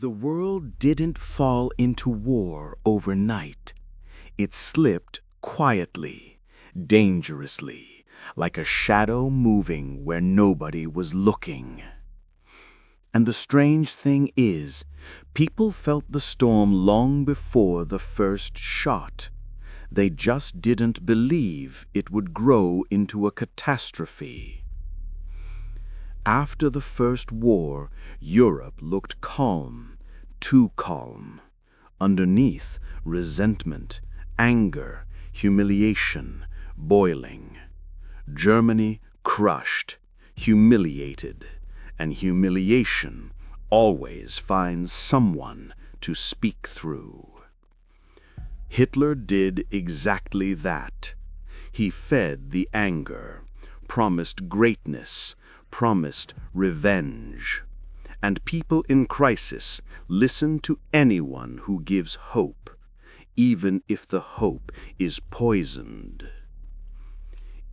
The world didn't fall into war overnight. It slipped quietly, dangerously, like a shadow moving where nobody was looking. And the strange thing is, people felt the storm long before the first shot. They just didn't believe it would grow into a catastrophe. After the First War, Europe looked calm, too calm. Underneath, resentment, anger, humiliation, boiling. Germany crushed, humiliated, and humiliation always finds someone to speak through. Hitler did exactly that. He fed the anger, promised greatness, promised revenge. And people in crisis listen to anyone who gives hope, even if the hope is poisoned.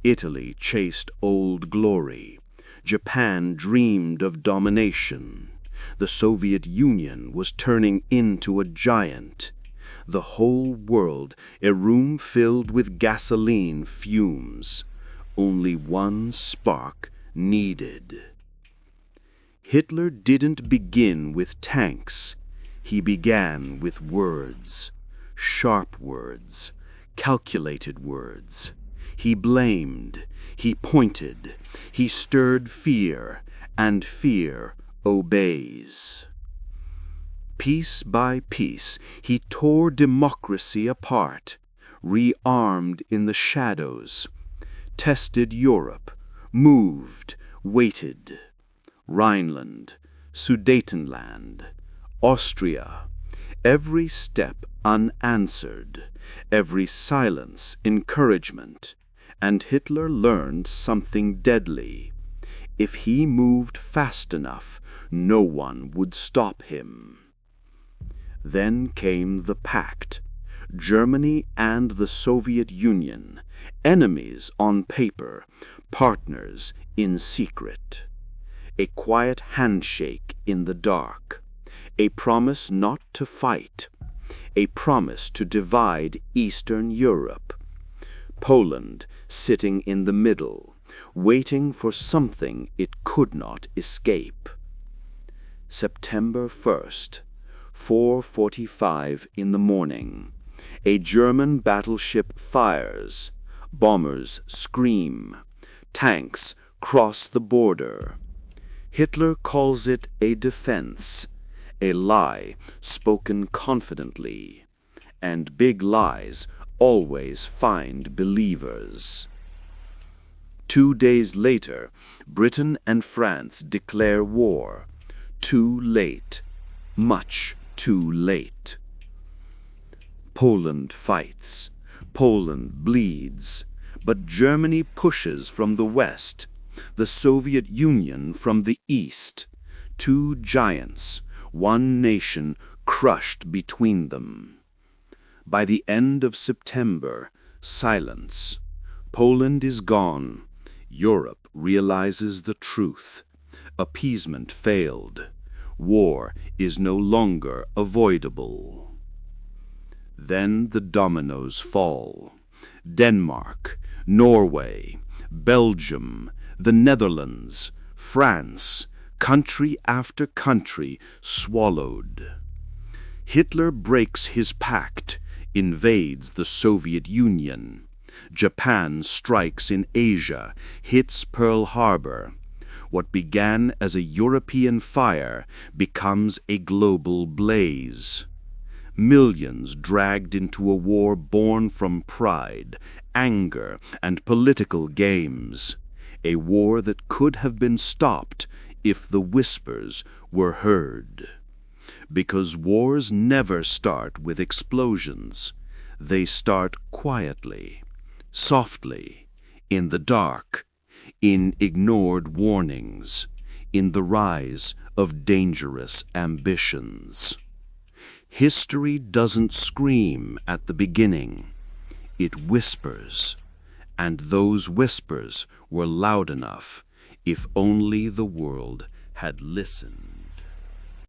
Italy chased old glory. Japan dreamed of domination. The Soviet Union was turning into a giant. The whole world a room filled with gasoline fumes. Only one spark needed. Hitler didn't begin with tanks. He began with words, sharp words, calculated words. He blamed, he pointed, he stirred fear, and fear obeys. Piece by piece, he tore democracy apart, rearmed in the shadows, tested Europe, moved, waited. Rhineland, Sudetenland, Austria, every step unanswered, every silence encouragement, and Hitler learned something deadly. If he moved fast enough, no one would stop him. Then came the pact. Germany and the Soviet Union, enemies on paper, partners in secret. A quiet handshake in the dark. A promise not to fight. A promise to divide Eastern Europe. Poland sitting in the middle, waiting for something it could not escape. September 1st, 4:45 in the morning. A German battleship fires. Bombers scream. Tanks cross the border. Hitler calls it a defense, a lie spoken confidently, and big lies always find believers. 2 days later, Britain and France declare war. Too late, much too late. Poland fights, Poland bleeds, but Germany pushes from the west. The Soviet Union from the east, two giants, one nation crushed between them. By the end of September, silence. Poland is gone. Europe realizes the truth. Appeasement failed. War is no longer avoidable. Then the dominoes fall. Denmark, Norway, Belgium, the Netherlands, France, country after country swallowed. Hitler breaks his pact, invades the Soviet Union. Japan strikes in Asia, hits Pearl Harbor. What began as a European fire becomes a global blaze. Millions dragged into a war born from pride, anger, and political games. A war that could have been stopped if the whispers were heard. Because wars never start with explosions. They start quietly, softly, in the dark, in ignored warnings, in the rise of dangerous ambitions. History doesn't scream at the beginning. It whispers. And those whispers were loud enough if only the world had listened.